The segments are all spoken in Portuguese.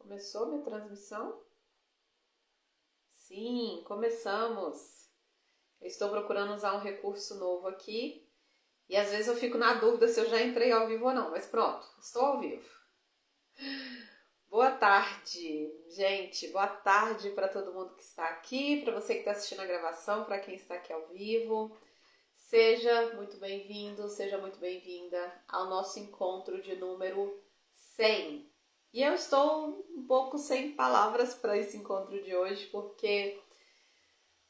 Começou minha transmissão? Sim, começamos. Eu estou procurando usar um recurso novo aqui e às vezes eu fico na dúvida se eu já entrei ao vivo ou não, mas pronto, estou ao vivo. Boa tarde, gente. Boa tarde para todo mundo que está aqui, para você que está assistindo a gravação, para quem está aqui ao vivo. Seja muito bem-vindo, seja muito bem-vinda ao nosso encontro de número 100. E eu estou um pouco sem palavras para esse encontro de hoje, porque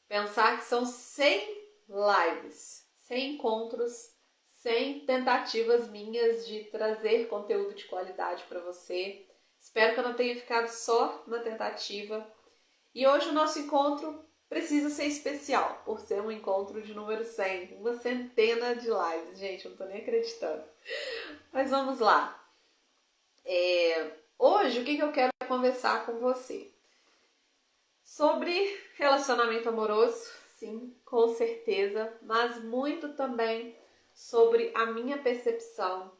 pensar que são 100 lives, 100 encontros, 100 tentativas minhas de trazer conteúdo de qualidade para você. Espero que eu não tenha ficado só na tentativa. E hoje o nosso encontro precisa ser especial, por ser um encontro de número 100, uma centena de lives. Gente, eu não tô nem acreditando. Mas vamos lá. Hoje, o que eu quero conversar com você? Sobre relacionamento amoroso, sim, com certeza, mas muito também sobre a minha percepção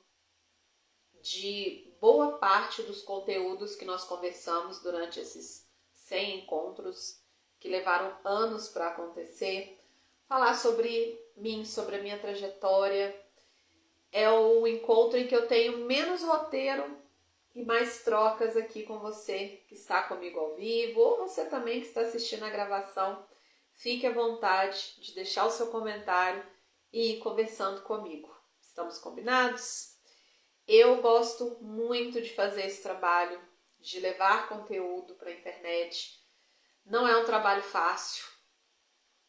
de boa parte dos conteúdos que nós conversamos durante esses 100 encontros que levaram anos para acontecer. Falar sobre mim, sobre a minha trajetória. É o encontro em que eu tenho menos roteiro e mais trocas aqui com você que está comigo ao vivo, ou você também que está assistindo a gravação. Fique à vontade de deixar o seu comentário e ir conversando comigo. Estamos combinados? Eu gosto muito de fazer esse trabalho, de levar conteúdo para a internet. Não é um trabalho fácil.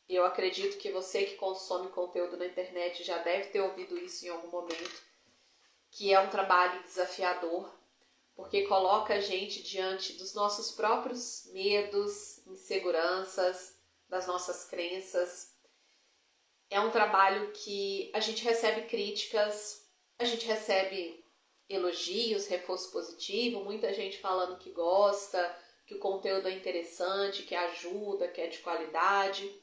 Eu acredito que você que consome conteúdo na internet já deve ter ouvido isso em algum momento, que é um trabalho desafiador, porque coloca a gente diante dos nossos próprios medos, inseguranças, das nossas crenças. É um trabalho que a gente recebe críticas, a gente recebe elogios, reforço positivo, muita gente falando que gosta, que o conteúdo é interessante, que ajuda, que é de qualidade.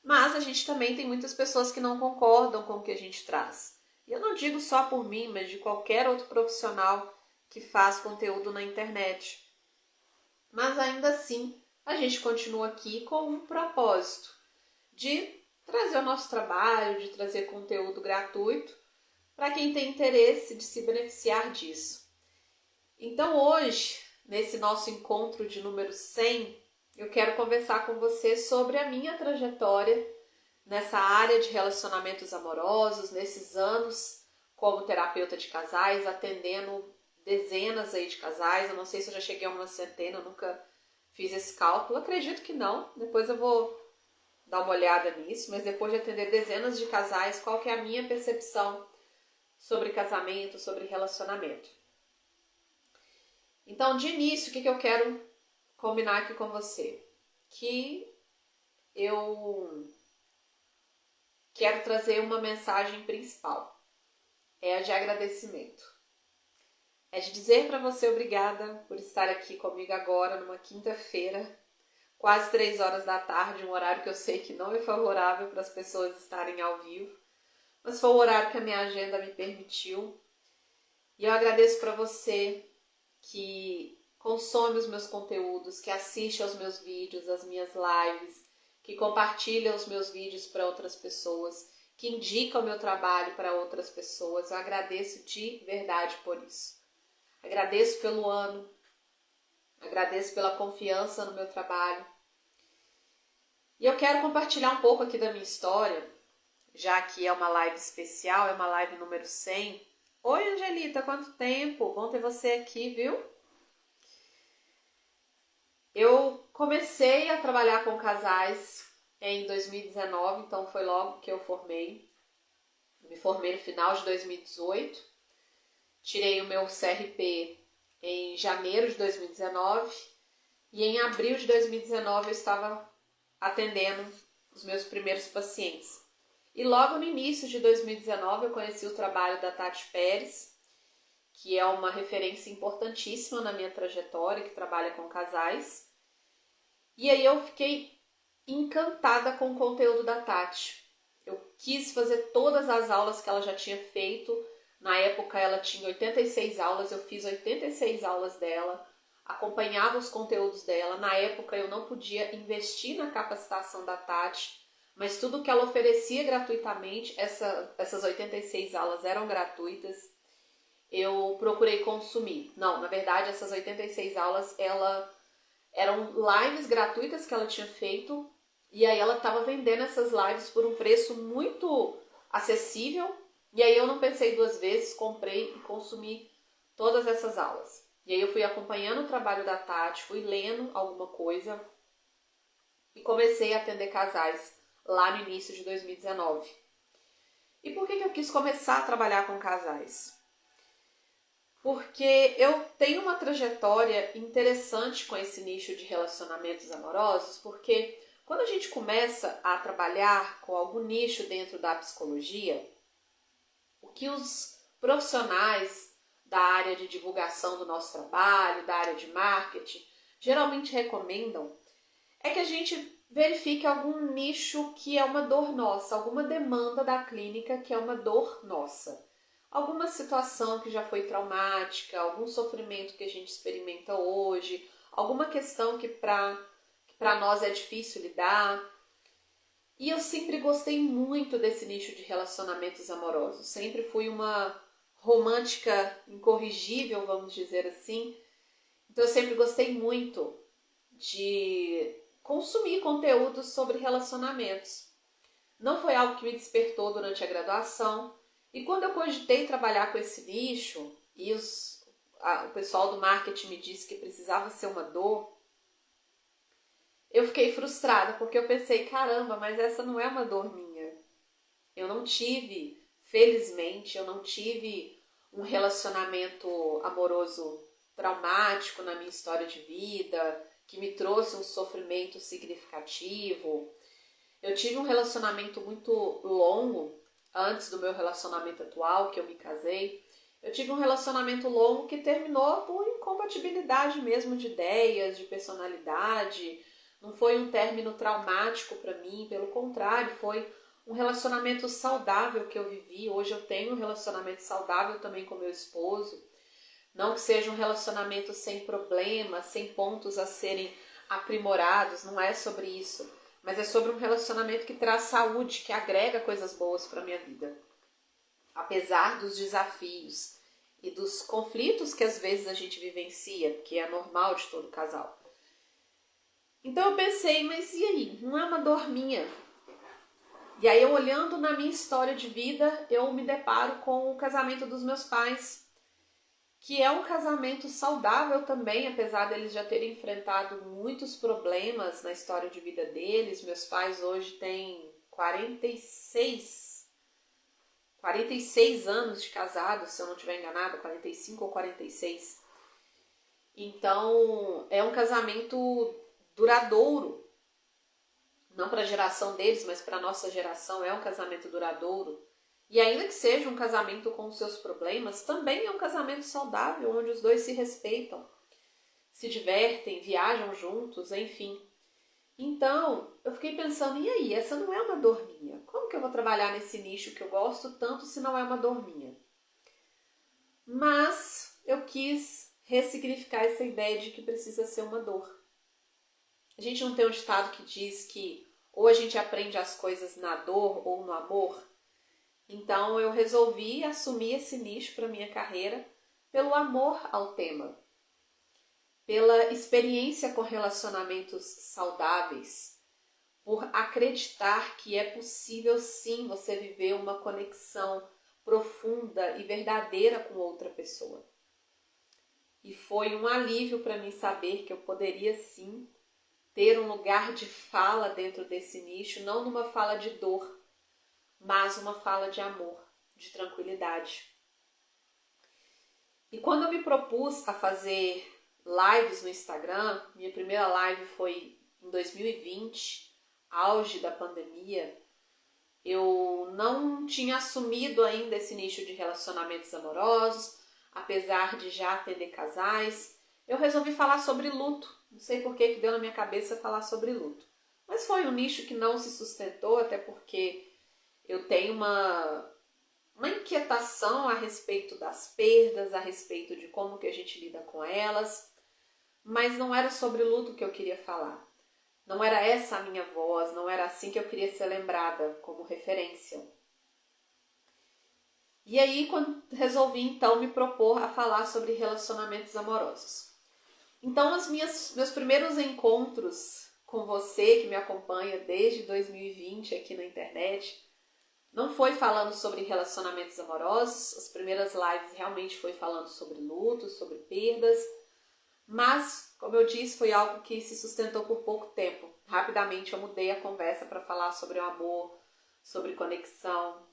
Mas a gente também tem muitas pessoas que não concordam com o que a gente traz. E eu não digo só por mim, mas de qualquer outro profissional que faz conteúdo na internet. Mas ainda assim, a gente continua aqui com um propósito de trazer o nosso trabalho, de trazer conteúdo gratuito para quem tem interesse de se beneficiar disso. Então hoje, nesse nosso encontro de número 100, eu quero conversar com você sobre a minha trajetória nessa área de relacionamentos amorosos, nesses anos como terapeuta de casais, atendendo dezenas aí de casais. Eu não sei se eu já cheguei a uma centena, eu nunca fiz esse cálculo, acredito que não, depois eu vou dar uma olhada nisso, mas depois de atender dezenas de casais, qual que é a minha percepção sobre casamento, sobre relacionamento. Então, de início, o que eu quero combinar aqui com você? Que eu quero trazer uma mensagem principal. É a de agradecimento. É de dizer para você obrigada por estar aqui comigo agora, numa quinta-feira, quase 3 horas da tarde, um horário que eu sei que não é favorável para as pessoas estarem ao vivo, mas foi o horário que a minha agenda me permitiu. E eu agradeço para você que consome os meus conteúdos, que assiste aos meus vídeos, às minhas lives, que compartilha os meus vídeos para outras pessoas, que indica o meu trabalho para outras pessoas. Eu agradeço de verdade por isso. Agradeço pelo ano, agradeço pela confiança no meu trabalho. E eu quero compartilhar um pouco aqui da minha história, já que é uma live especial, é uma live número 100. Oi, Angelita, quanto tempo? Bom ter você aqui, viu? Eu comecei a trabalhar com casais em 2019, então foi logo que eu formei. Me formei no final de 2018. Tirei o meu CRP em janeiro de 2019 e em abril de 2019 eu estava atendendo os meus primeiros pacientes. E logo no início de 2019 eu conheci o trabalho da Tati Pérez, que é uma referência importantíssima na minha trajetória, que trabalha com casais. E aí eu fiquei encantada com o conteúdo da Tati. Eu quis fazer todas as aulas que ela já tinha feito. Na época ela tinha 86 aulas, eu fiz 86 aulas dela. acompanhava os conteúdos dela. Na época eu não podia investir na capacitação da Tati, mas tudo que ela oferecia gratuitamente, essas 86 aulas eram gratuitas, eu procurei consumir. Não, na verdade essas 86 aulas eram lives gratuitas que ela tinha feito, e aí ela estava vendendo essas lives por um preço muito acessível, e aí eu não pensei duas vezes, comprei e consumi todas essas aulas. E aí eu fui acompanhando o trabalho da Tati, fui lendo alguma coisa e comecei a atender casais lá no início de 2019. E por que eu quis começar a trabalhar com casais? Porque eu tenho uma trajetória interessante com esse nicho de relacionamentos amorosos, porque quando a gente começa a trabalhar com algum nicho dentro da psicologia, o que os profissionais da área de divulgação do nosso trabalho, da área de marketing, geralmente recomendam é que a gente verifique algum nicho que é uma dor nossa, alguma demanda da clínica que é uma dor nossa. Alguma situação que já foi traumática, algum sofrimento que a gente experimenta hoje, alguma questão que para nós é difícil lidar. E eu sempre gostei muito desse nicho de relacionamentos amorosos. Sempre fui uma romântica incorrigível, vamos dizer assim. Então eu sempre gostei muito de consumir conteúdos sobre relacionamentos. Não foi algo que me despertou durante a graduação. E quando eu cogitei trabalhar com esse nicho, e o pessoal do marketing me disse que precisava ser uma dor, eu fiquei frustrada, porque eu pensei, caramba, mas essa não é uma dor minha. Eu não tive, felizmente, eu não tive um relacionamento amoroso traumático na minha história de vida, que me trouxe um sofrimento significativo. Eu tive um relacionamento muito longo, antes do meu relacionamento atual, que eu me casei. Eu tive um relacionamento longo que terminou por incompatibilidade mesmo de ideias, de personalidade. Não foi um término traumático para mim, pelo contrário, foi um relacionamento saudável que eu vivi. Hoje eu tenho um relacionamento saudável também com meu esposo. Não que seja um relacionamento sem problemas, sem pontos a serem aprimorados, não é sobre isso. Mas é sobre um relacionamento que traz saúde, que agrega coisas boas para a minha vida. Apesar dos desafios e dos conflitos que às vezes a gente vivencia, que é normal de todo casal. Então eu pensei, mas e aí? Não é uma dor minha. E aí eu olhando na minha história de vida, eu me deparo com o casamento dos meus pais, que é um casamento saudável também, apesar deles já terem enfrentado muitos problemas na história de vida deles. Meus pais hoje têm 46 anos de casados, se eu não estiver enganada, 45 ou 46. Então, é um casamento duradouro. Não para a geração deles, mas para a nossa geração é um casamento duradouro. E ainda que seja um casamento com seus problemas, também é um casamento saudável, onde os dois se respeitam, se divertem, viajam juntos, enfim. Então, eu fiquei pensando, e aí, essa não é uma dor minha? Como que eu vou trabalhar nesse nicho que eu gosto tanto se não é uma dor minha? Mas eu quis ressignificar essa ideia de que precisa ser uma dor. A gente não tem um ditado que diz que ou a gente aprende as coisas na dor ou no amor? Então eu resolvi assumir esse nicho para minha carreira pelo amor ao tema, pela experiência com relacionamentos saudáveis, por acreditar que é possível sim você viver uma conexão profunda e verdadeira com outra pessoa. E foi um alívio para mim saber que eu poderia sim ter um lugar de fala dentro desse nicho, não numa fala de dor, mas uma fala de amor, de tranquilidade. E quando eu me propus a fazer lives no Instagram, minha primeira live foi em 2020, auge da pandemia, eu não tinha assumido ainda esse nicho de relacionamentos amorosos, apesar de já atender casais. Eu resolvi falar sobre luto. Não sei por que deu na minha cabeça falar sobre luto. Mas foi um nicho que não se sustentou, até porque eu tenho uma inquietação a respeito das perdas, a respeito de como que a gente lida com elas. mas não era sobre luto que eu queria falar. Não era essa a minha voz, não era assim que eu queria ser lembrada como referência. E aí, quando resolvi então me propor a falar sobre relacionamentos amorosos. Então, meus primeiros encontros com você que me acompanha desde 2020 aqui na internet, não foi falando sobre relacionamentos amorosos, as primeiras lives realmente foi falando sobre luto, sobre perdas, mas, como eu disse, foi algo que se sustentou por pouco tempo. Rapidamente eu mudei a conversa para falar sobre o amor, sobre conexão.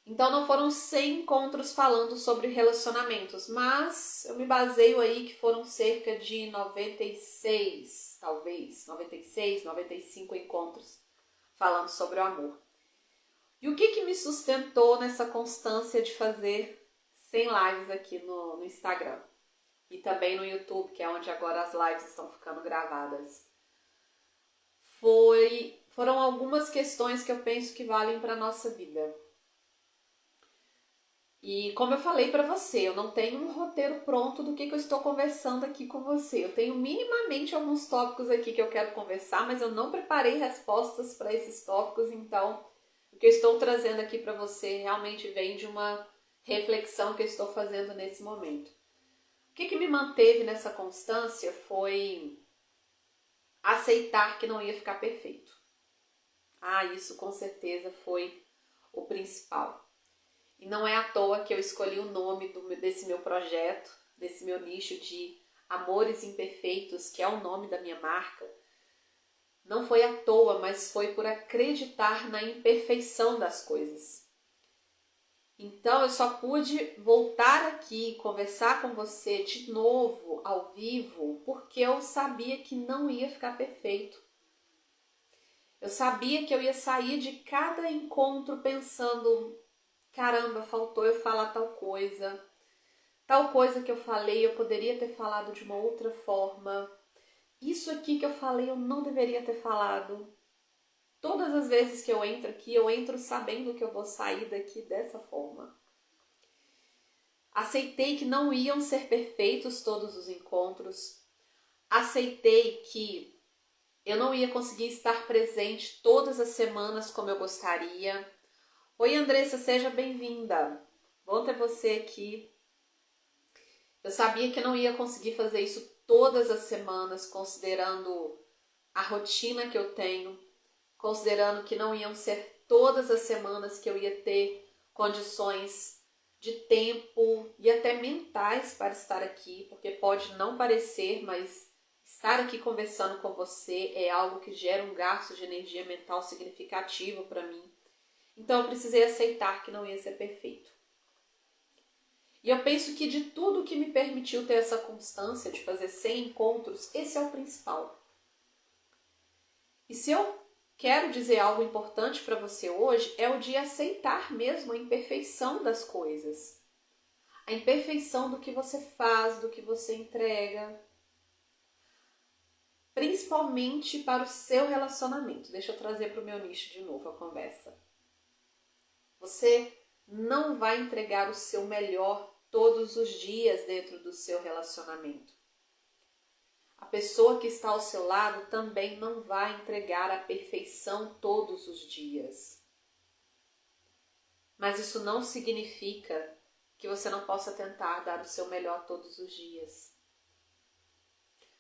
Então não foram 100 encontros falando sobre relacionamentos, mas eu me baseio aí que foram cerca de 96, talvez, 96, 95 encontros falando sobre o amor. E o que me sustentou nessa constância de fazer 100 lives aqui no Instagram? E também no YouTube, que é onde agora as lives estão ficando gravadas. Foram algumas questões que eu penso que valem para a nossa vida. E como eu falei para você, eu não tenho um roteiro pronto do que eu estou conversando aqui com você. Eu tenho minimamente alguns tópicos aqui que eu quero conversar, mas eu não preparei respostas para esses tópicos, então o que eu estou trazendo aqui para você realmente vem de uma reflexão que eu estou fazendo nesse momento. O que me manteve nessa constância foi aceitar que não ia ficar perfeito. Isso com certeza foi o principal. E não é à toa que eu escolhi o nome desse meu projeto, desse meu nicho de Amores Imperfeitos, que é o nome da minha marca. Não foi à toa, mas foi por acreditar na imperfeição das coisas. Então eu só pude voltar aqui e conversar com você de novo, ao vivo, porque eu sabia que não ia ficar perfeito. Eu sabia que eu ia sair de cada encontro pensando, caramba, faltou eu falar tal coisa que eu falei eu poderia ter falado de uma outra forma, isso aqui que eu falei eu não deveria ter falado. Todas as vezes que eu entro aqui, eu entro sabendo que eu vou sair daqui dessa forma. Aceitei que não iam ser perfeitos todos os encontros. Aceitei que eu não ia conseguir estar presente todas as semanas como eu gostaria. Oi, Andressa, seja bem-vinda. Bom ter você aqui. Eu sabia que eu não ia conseguir fazer isso todas as semanas, considerando a rotina que eu tenho, considerando que não iam ser todas as semanas que eu ia ter condições de tempo e até mentais para estar aqui, porque pode não parecer, mas estar aqui conversando com você é algo que gera um gasto de energia mental significativo para mim. Então eu precisei aceitar que não ia ser perfeito. E eu penso que de tudo que me permitiu ter essa constância de fazer 100 encontros, esse é o principal. E se eu quero dizer algo importante para você hoje, é o de aceitar mesmo a imperfeição das coisas. A imperfeição do que você faz, do que você entrega. Principalmente para o seu relacionamento. Deixa eu trazer para o meu nicho de novo a conversa. Você não vai entregar o seu melhor todos os dias dentro do seu relacionamento. A pessoa que está ao seu lado também não vai entregar a perfeição todos os dias. Mas isso não significa que você não possa tentar dar o seu melhor todos os dias.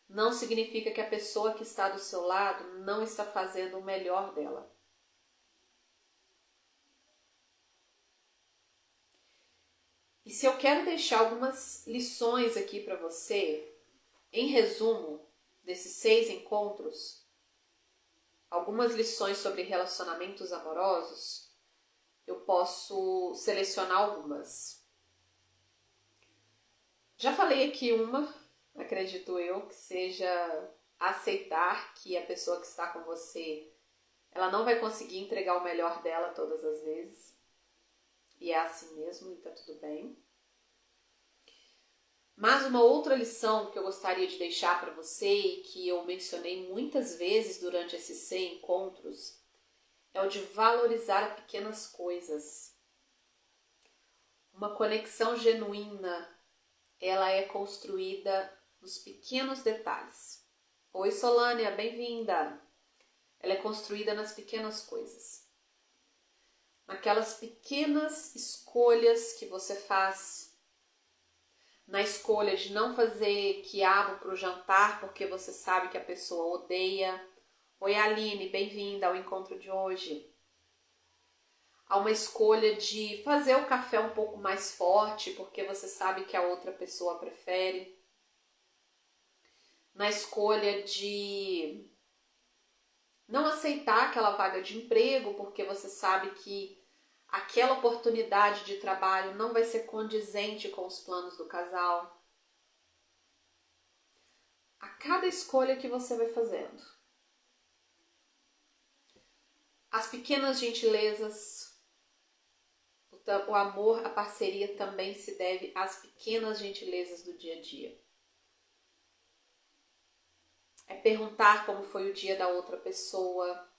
Não significa que a pessoa que está do seu lado não está fazendo o melhor dela. E se eu quero deixar algumas lições aqui para você, em resumo, desses 6 encontros, algumas lições sobre relacionamentos amorosos, eu posso selecionar algumas. Já falei aqui uma, acredito eu, que seja aceitar que a pessoa que está com você, ela não vai conseguir entregar o melhor dela todas as vezes. E é assim mesmo, e tá tudo bem. Mas uma outra lição que eu gostaria de deixar para você e que eu mencionei muitas vezes durante esses 100 encontros é o de valorizar pequenas coisas. Uma conexão genuína, ela é construída nos pequenos detalhes. Oi, Solânia, bem-vinda! Ela é construída nas pequenas coisas. Naquelas pequenas escolhas que você faz, na escolha de não fazer quiabo para o jantar porque você sabe que a pessoa odeia. Oi, Aline, bem-vinda ao encontro de hoje. Há uma escolha de fazer o café um pouco mais forte porque você sabe que a outra pessoa prefere. Na escolha de não aceitar aquela vaga de emprego porque você sabe que aquela oportunidade de trabalho não vai ser condizente com os planos do casal. A cada escolha que você vai fazendo, as pequenas gentilezas, o amor, a parceria também se deve às pequenas gentilezas do dia a dia. É perguntar como foi o dia da outra pessoa.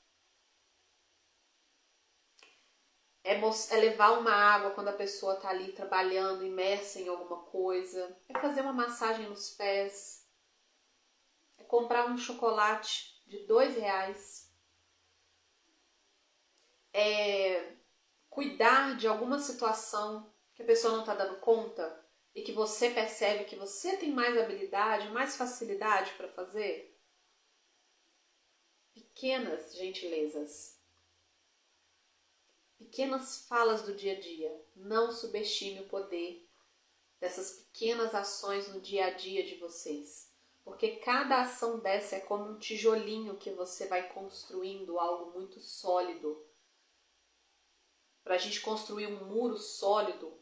É levar uma água quando a pessoa está ali trabalhando, imersa em alguma coisa. É fazer uma massagem nos pés. É comprar um chocolate de R$2. É cuidar de alguma situação que a pessoa não está dando conta e que você percebe que você tem mais habilidade, mais facilidade para fazer. Pequenas gentilezas. Pequenas falas do dia a dia. Não subestime o poder dessas pequenas ações no dia a dia de vocês. Porque cada ação dessa é como um tijolinho que você vai construindo algo muito sólido. Para a gente construir um muro sólido,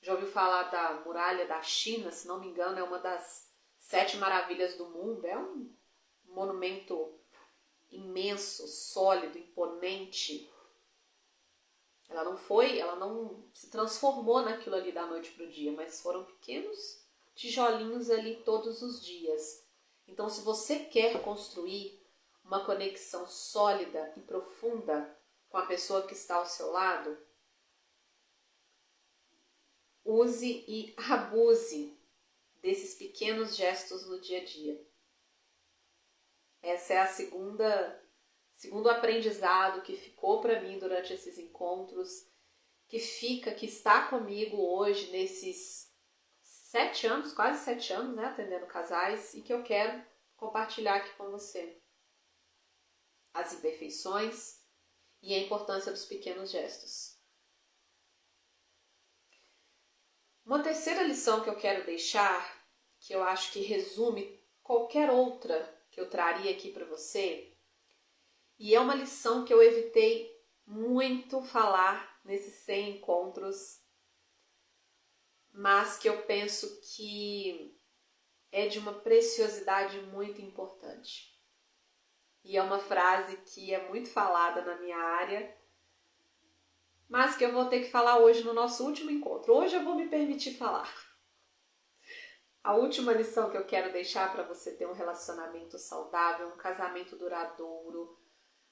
já ouviu falar da muralha da China? Se não me engano, é uma das 7 maravilhas do mundo. É um monumento imenso, sólido, imponente. Ela não se transformou naquilo ali da noite para o dia, mas foram pequenos tijolinhos ali todos os dias. Então, se você quer construir uma conexão sólida e profunda com a pessoa que está ao seu lado, use e abuse desses pequenos gestos no dia a dia. Essa é a segundo aprendizado que ficou para mim durante esses encontros, que está comigo hoje nesses 7 anos, quase 7 anos, né, atendendo casais, e que eu quero compartilhar aqui com você. As imperfeições e a importância dos pequenos gestos. Uma terceira lição que eu quero deixar, que eu acho que resume qualquer outra que eu traria aqui para você, e é uma lição que eu evitei muito falar nesses 100 encontros, mas que eu penso que é de uma preciosidade muito importante. E é uma frase que é muito falada na minha área, mas que eu vou ter que falar hoje no nosso último encontro. Hoje eu vou me permitir falar. A última lição que eu quero deixar para você ter um relacionamento saudável, um casamento duradouro,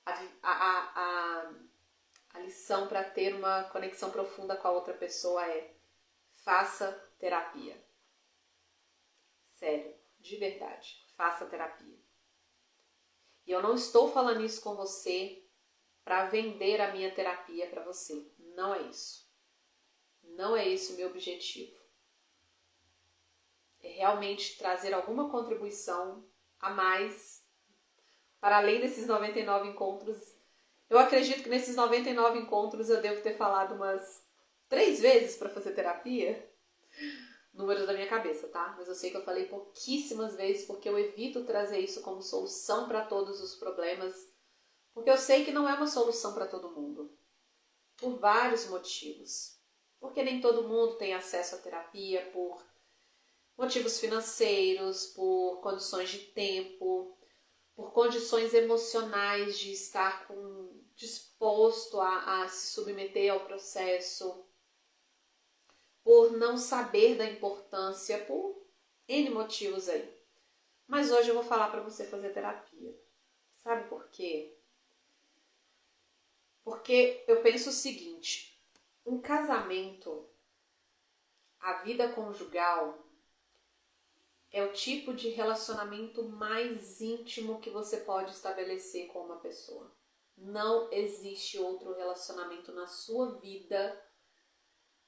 a lição para ter uma conexão profunda com a outra pessoa é: faça terapia. Sério, de verdade, faça terapia. E eu não estou falando isso com você para vender a minha terapia para você. Não é isso. Não é esse o meu objetivo. É realmente trazer alguma contribuição a mais para além desses 99 encontros. Eu acredito que nesses 99 encontros eu devo ter falado umas 3 vezes para fazer terapia. Números da minha cabeça, tá? Mas eu sei que eu falei pouquíssimas vezes porque eu evito trazer isso como solução para todos os problemas. Porque eu sei que não é uma solução para todo mundo. Por vários motivos. Porque nem todo mundo tem acesso à terapia por motivos financeiros, por condições de tempo, por condições emocionais de estar disposto a se submeter ao processo, por não saber da importância, por N motivos aí. Mas hoje eu vou falar para você fazer terapia. Sabe por quê? Porque eu penso o seguinte: um casamento, a vida conjugal, é o tipo de relacionamento mais íntimo que você pode estabelecer com uma pessoa. Não existe outro relacionamento na sua vida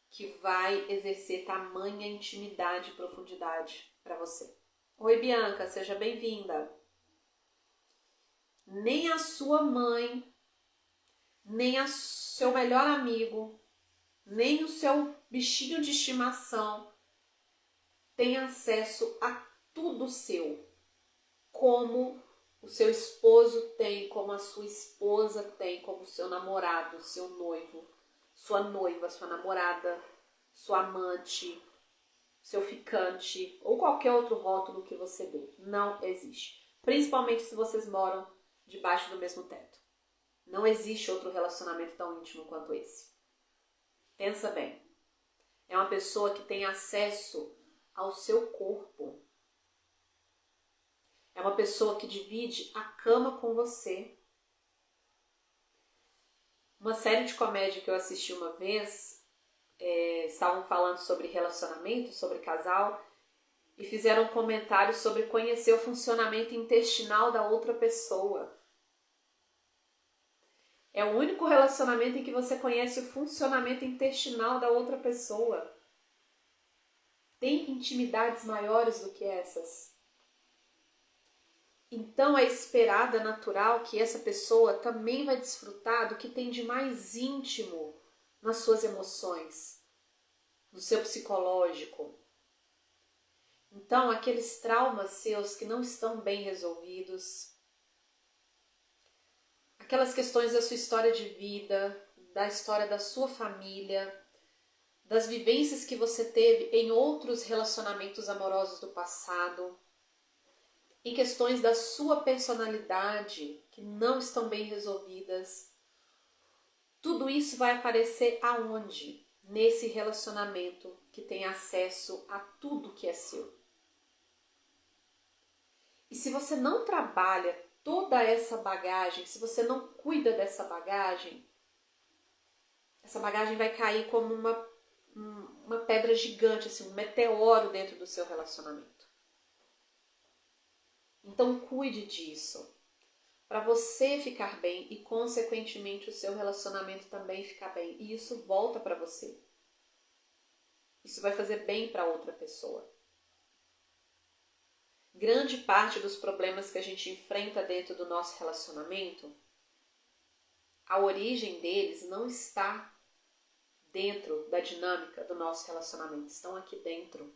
que vai exercer tamanha intimidade e profundidade para você. Oi, Bianca, seja bem-vinda. Nem a sua mãe, nem o seu melhor amigo, nem o seu bichinho de estimação tem acesso a tudo seu, como o seu esposo tem, como a sua esposa tem, como o seu namorado, seu noivo, sua noiva, sua namorada, sua amante, seu ficante ou qualquer outro rótulo que você dê. Não existe. Principalmente se vocês moram debaixo do mesmo teto. Não existe outro relacionamento tão íntimo quanto esse. Pensa bem. É uma pessoa que tem acesso ao seu corpo. É uma pessoa que divide a cama com você. Uma série de comédia que eu assisti uma vez, estavam falando sobre relacionamento, sobre casal, e fizeram um comentário sobre conhecer o funcionamento intestinal da outra pessoa. É o único relacionamento em que você conhece o funcionamento intestinal da outra pessoa. Tem intimidades maiores do que essas? Então é esperado, é natural que essa pessoa também vai desfrutar do que tem de mais íntimo nas suas emoções, no seu psicológico. Então aqueles traumas seus que não estão bem resolvidos, aquelas questões da sua história de vida, da história da sua família, das vivências que você teve em outros relacionamentos amorosos do passado, em questões da sua personalidade que não estão bem resolvidas. Tudo isso vai aparecer aonde? Nesse relacionamento que tem acesso a tudo que é seu. E se você não trabalha toda essa bagagem, se você não cuida dessa bagagem, essa bagagem vai cair como uma pedra gigante, assim, um meteoro dentro do seu relacionamento. Então cuide disso, para você ficar bem e consequentemente o seu relacionamento também ficar bem. E isso volta para você. Isso vai fazer bem para outra pessoa. Grande parte dos problemas que a gente enfrenta dentro do nosso relacionamento, a origem deles não está dentro da dinâmica do nosso relacionamento, estão aqui dentro.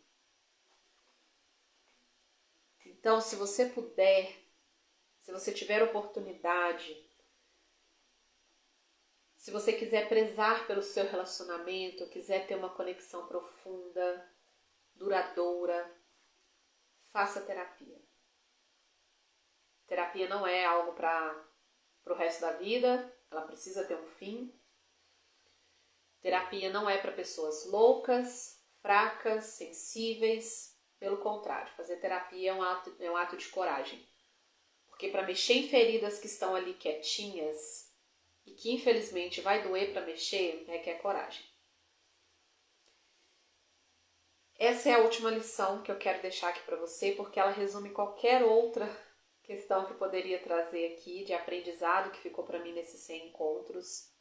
Então, se você puder, se você tiver oportunidade, se você quiser prezar pelo seu relacionamento, quiser ter uma conexão profunda, duradoura, faça terapia. Terapia não é algo para o resto da vida, ela precisa ter um fim. Terapia não é para pessoas loucas, fracas, sensíveis. Pelo contrário, fazer terapia é um ato de coragem. Porque para mexer em feridas que estão ali quietinhas e que infelizmente vai doer para mexer, requer coragem. Essa é a última lição que eu quero deixar aqui para você, porque ela resume qualquer outra questão que eu poderia trazer aqui de aprendizado que ficou para mim nesses 100 encontros.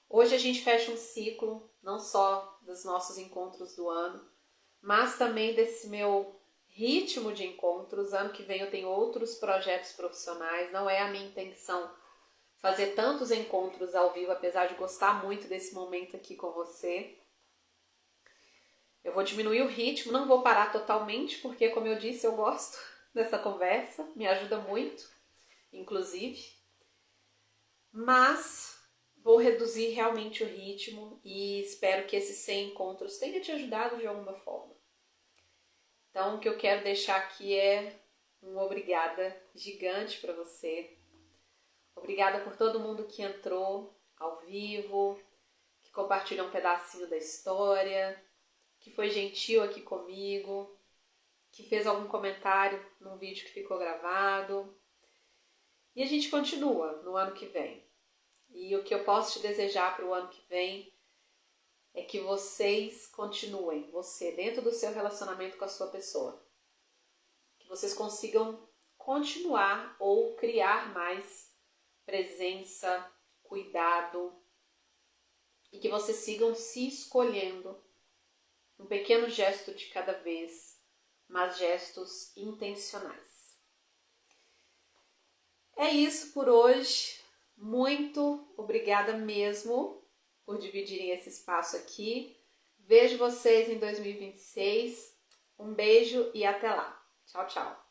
Hoje a gente fecha um ciclo, não só dos nossos encontros do ano, mas também desse meu ritmo de encontros. Ano que vem eu tenho outros projetos profissionais, não é a minha intenção fazer tantos encontros ao vivo, apesar de gostar muito desse momento aqui com você. Eu vou diminuir o ritmo, não vou parar totalmente, porque como eu disse, eu gosto dessa conversa, me ajuda muito, inclusive. Mas vou reduzir realmente o ritmo e espero que esses 100 encontros tenham te ajudado de alguma forma. Então, o que eu quero deixar aqui é um obrigada gigante para você. Obrigada por todo mundo que entrou ao vivo, que compartilhou um pedacinho da história, que foi gentil aqui comigo, que fez algum comentário num vídeo que ficou gravado. E a gente continua no ano que vem. E o que eu posso te desejar para o ano que vem é que vocês continuem, você, dentro do seu relacionamento com a sua pessoa, que vocês consigam continuar ou criar mais presença, cuidado e que vocês sigam se escolhendo um pequeno gesto de cada vez, mas gestos intencionais. É isso por hoje. Muito obrigada mesmo por dividirem esse espaço aqui. Vejo vocês em 2026. Um beijo e até lá. Tchau, tchau.